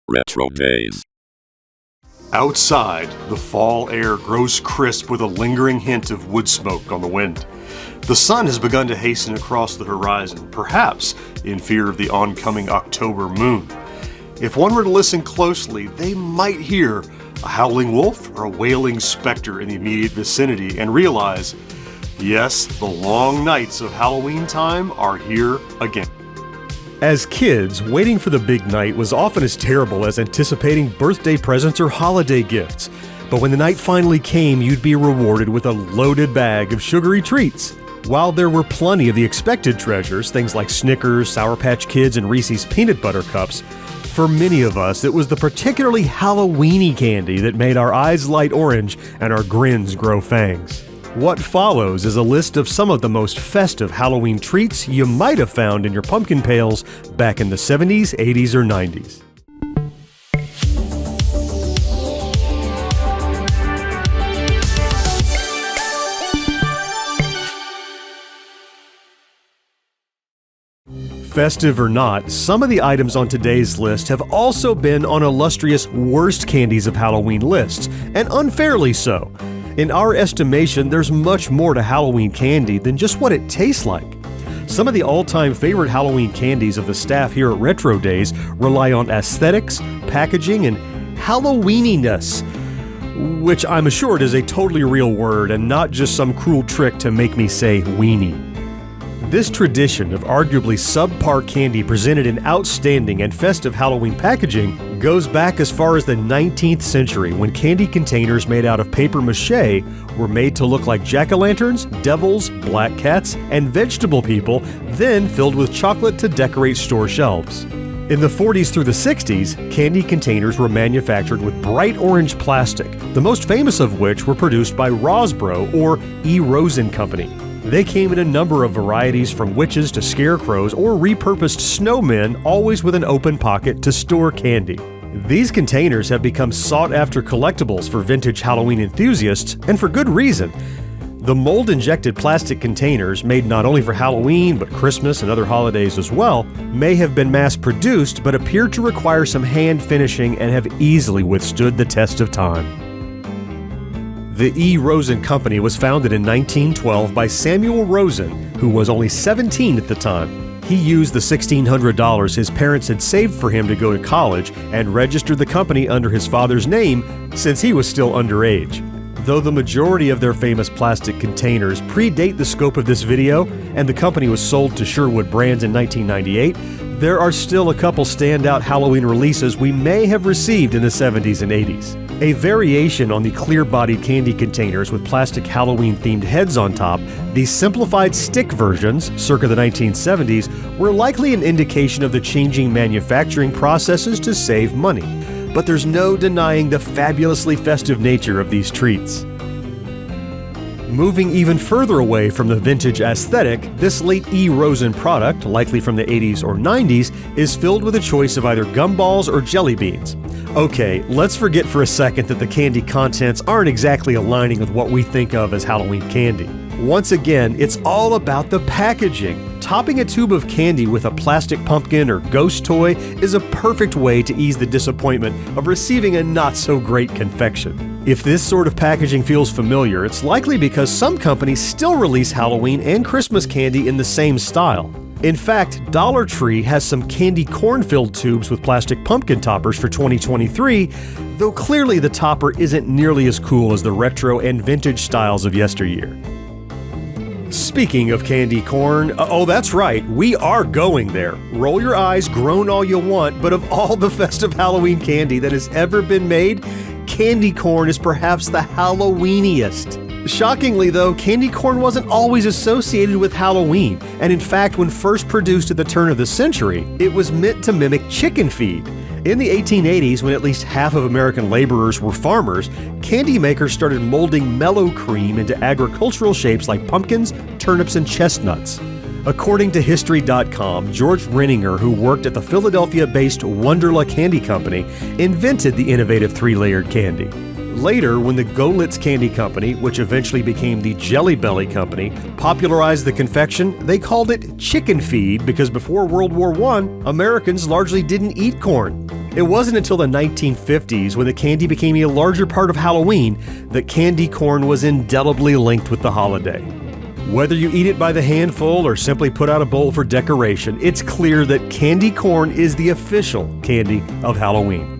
RetroDaze. Outside, the fall air grows crisp with a lingering hint of wood smoke on the wind. The sun has begun to hasten across the horizon, perhaps in fear of the oncoming October moon. If one were to listen closely, they might hear a howling wolf or a wailing specter in the immediate vicinity and realize, yes, the long nights of Halloween time are here again. As kids, waiting for the big night was often as terrible as anticipating birthday presents or holiday gifts. But when the night finally came, you'd be rewarded with a loaded bag of sugary treats. While there were plenty of the expected treasures, things like Snickers, Sour Patch Kids, and Reese's Peanut Butter Cups, for many of us, it was the particularly Halloweeny candy that made our eyes light orange and our grins grow fangs. What follows is a list of some of the most festive Halloween treats you might have found in your pumpkin pails back in the 70s, 80s, or 90s. Festive or not, some of the items on today's list have also been on illustrious worst candies of Halloween lists, and unfairly so. In our estimation, there's much more to Halloween candy than just what it tastes like. Some of the all-time favorite Halloween candies of the staff here at RetroDaze rely on aesthetics, packaging, and Halloweeniest, which I'm assured is a totally real word and not just some cruel trick to make me say weenie. This tradition of arguably subpar candy presented in outstanding and festive Halloween packaging goes back as far as the 19th century, when candy containers made out of paper mache were made to look like jack-o'-lanterns, devils, black cats, and vegetable people, then filled with chocolate to decorate store shelves. In the 40s through the 60s, candy containers were manufactured with bright orange plastic, the most famous of which were produced by Rosbro or E. Rosen Company. They came in a number of varieties, from witches to scarecrows or repurposed snowmen, always with an open pocket to store candy. These containers have become sought-after collectibles for vintage Halloween enthusiasts, and for good reason. The mold-injected plastic containers, made not only for Halloween but Christmas and other holidays as well, may have been mass-produced but appear to require some hand finishing and have easily withstood the test of time. The E. Rosen Company was founded in 1912 by Samuel Rosen, who was only 17 at the time. He used the $1,600 his parents had saved for him to go to college and registered the company under his father's name since he was still underage. Though the majority of their famous plastic containers predate the scope of this video, and the company was sold to Sherwood Brands in 1998, there are still a couple standout Halloween releases we may have received in the 70s and 80s. A variation on the clear-bodied candy containers with plastic Halloween-themed heads on top, these simplified stick versions, circa the 1970s, were likely an indication of the changing manufacturing processes to save money. But there's no denying the fabulously festive nature of these treats. Moving even further away from the vintage aesthetic, this late E. Rosen product, likely from the 80s or 90s, is filled with a choice of either gumballs or jelly beans. Okay, let's forget for a second that the candy contents aren't exactly aligning with what we think of as Halloween candy. Once again, it's all about the packaging. Topping a tube of candy with a plastic pumpkin or ghost toy is a perfect way to ease the disappointment of receiving a not-so-great confection. If this sort of packaging feels familiar, it's likely because some companies still release Halloween and Christmas candy in the same style. In fact, Dollar Tree has some candy corn-filled tubes with plastic pumpkin toppers for 2023, though clearly the topper isn't nearly as cool as the retro and vintage styles of yesteryear. Speaking of candy corn, oh that's right, we are going there. Roll your eyes, groan all you want, but of all the festive Halloween candy that has ever been made, candy corn is perhaps the Halloweeniest. Shockingly though, candy corn wasn't always associated with Halloween, and in fact when first produced at the turn of the century, it was meant to mimic chicken feed. In the 1880s, when at least half of American laborers were farmers, candy makers started molding mellow cream into agricultural shapes like pumpkins, turnips, and chestnuts. According to History.com, George Renninger, who worked at the Philadelphia-based Wonderla Candy Company, invented the innovative three-layered candy. Later, when the Golitz Candy Company, which eventually became the Jelly Belly Company, popularized the confection, they called it chicken feed because before World War I, Americans largely didn't eat corn. It wasn't until the 1950s, when the candy became a larger part of Halloween, that candy corn was indelibly linked with the holiday. Whether you eat it by the handful or simply put out a bowl for decoration, it's clear that candy corn is the official candy of Halloween.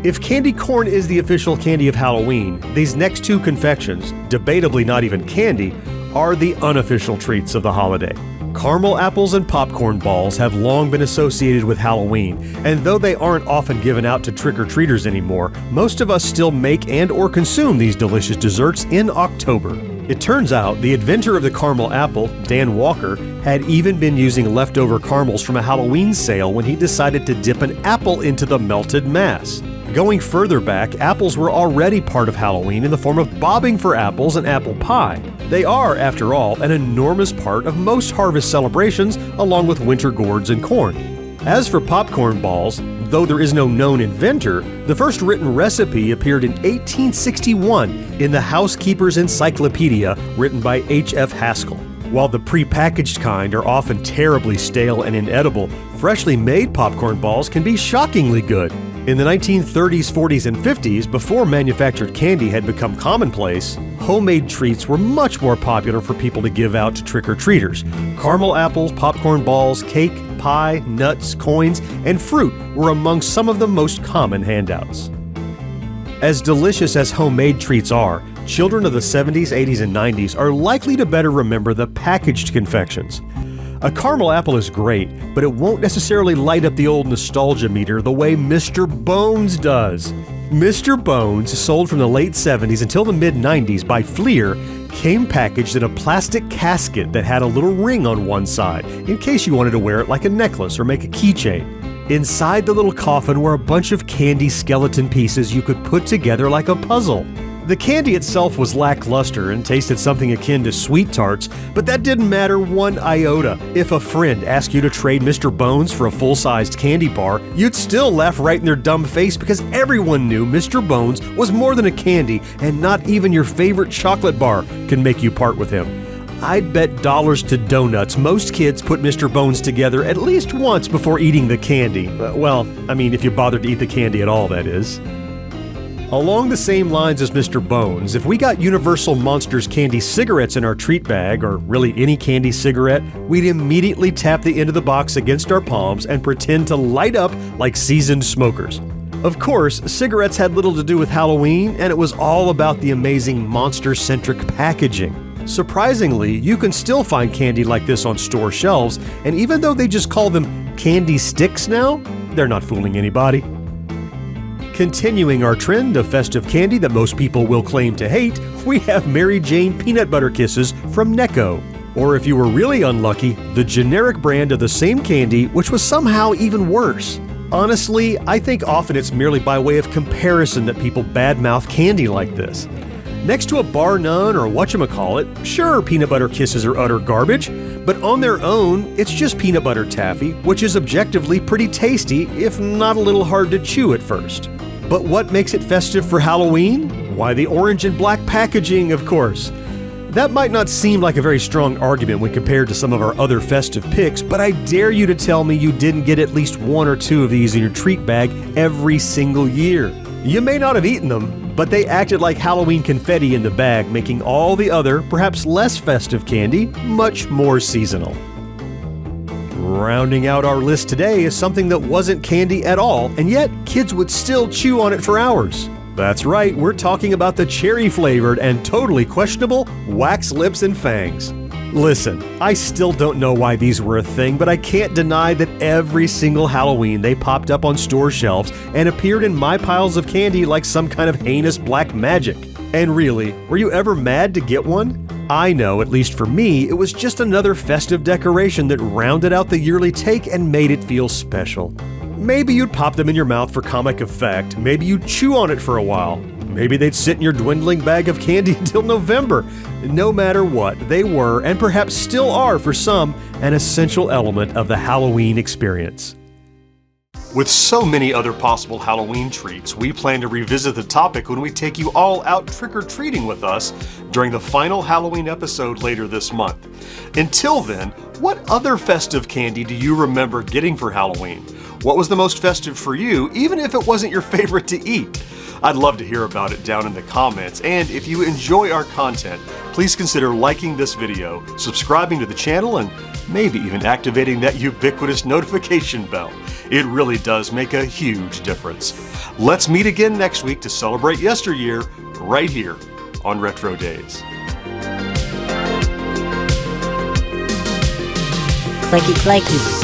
If candy corn is the official candy of Halloween, these next two confections, debatably not even candy, are the unofficial treats of the holiday. Caramel apples and popcorn balls have long been associated with Halloween, and though they aren't often given out to trick-or-treaters anymore, most of us still make and or consume these delicious desserts in October. It turns out the inventor of the caramel apple, Dan Walker, had even been using leftover caramels from a Halloween sale when he decided to dip an apple into the melted mass. Going further back, apples were already part of Halloween in the form of bobbing for apples and apple pie. They are, after all, an enormous part of most harvest celebrations, along with winter gourds and corn. As for popcorn balls, though there is no known inventor, the first written recipe appeared in 1861 in the Housekeeper's Encyclopedia, written by H.F. Haskell. While the pre-packaged kind are often terribly stale and inedible, freshly made popcorn balls can be shockingly good. In the 1930s, 40s, and 50s, before manufactured candy had become commonplace, homemade treats were much more popular for people to give out to trick-or-treaters. Caramel apples, popcorn balls, cake, pie, nuts, coins, and fruit were among some of the most common handouts. As delicious as homemade treats are, children of the 70s, 80s, and 90s are likely to better remember the packaged confections. A caramel apple is great, but it won't necessarily light up the old nostalgia meter the way Mr. Bones does. Mr. Bones, sold from the late 70s until the mid-90s by Fleer, came packaged in a plastic casket that had a little ring on one side, in case you wanted to wear it like a necklace or make a keychain. Inside the little coffin were a bunch of candy skeleton pieces you could put together like a puzzle. The candy itself was lackluster and tasted something akin to sweet tarts, but that didn't matter one iota. If a friend asked you to trade Mr. Bones for a full-sized candy bar, you'd still laugh right in their dumb face because everyone knew Mr. Bones was more than a candy, and not even your favorite chocolate bar can make you part with him. I'd bet dollars to donuts most kids put Mr. Bones together at least once before eating the candy. Well, I mean, if you bothered to eat the candy at all, that is. Along the same lines as Mr. Bones, if we got Universal Monsters candy cigarettes in our treat bag, or really any candy cigarette, we'd immediately tap the end of the box against our palms and pretend to light up like seasoned smokers. Of course, cigarettes had little to do with Halloween, and it was all about the amazing monster-centric packaging. Surprisingly, you can still find candy like this on store shelves, and even though they just call them candy sticks now, they're not fooling anybody. Continuing our trend of festive candy that most people will claim to hate, we have Mary Jane Peanut Butter Kisses from Necco. Or if you were really unlucky, the generic brand of the same candy, which was somehow even worse. Honestly, I think often it's merely by way of comparison that people badmouth candy like this. Next to a Bar None or whatchamacallit, sure, Peanut Butter Kisses are utter garbage, but on their own, it's just peanut butter taffy, which is objectively pretty tasty, if not a little hard to chew at first. But what makes it festive for Halloween? Why, the orange and black packaging, of course. That might not seem like a very strong argument when compared to some of our other festive picks, but I dare you to tell me you didn't get at least one or two of these in your treat bag every single year. You may not have eaten them, but they acted like Halloween confetti in the bag, making all the other, perhaps less festive candy much more seasonal. Rounding out our list today is something that wasn't candy at all, and yet kids would still chew on it for hours. That's right, we're talking about the cherry-flavored and totally questionable Wax Lips and Fangs. Listen, I still don't know why these were a thing, but I can't deny that every single Halloween they popped up on store shelves and appeared in my piles of candy like some kind of heinous black magic. And really, were you ever mad to get one? I know, at least for me, it was just another festive decoration that rounded out the yearly take and made it feel special. Maybe you'd pop them in your mouth for comic effect, maybe you'd chew on it for a while, maybe they'd sit in your dwindling bag of candy until November. No matter what, they were, and perhaps still are for some, an essential element of the Halloween experience. With so many other possible Halloween treats, we plan to revisit the topic when we take you all out trick-or-treating with us during the final Halloween episode later this month. Until then, what other festive candy do you remember getting for Halloween? What was the most festive for you, even if it wasn't your favorite to eat? I'd love to hear about it down in the comments, and if you enjoy our content, please consider liking this video, subscribing to the channel, and maybe even activating that ubiquitous notification bell. It really does make a huge difference. Let's meet again next week to celebrate yesteryear right here on RetroDaze. Clicky clacky.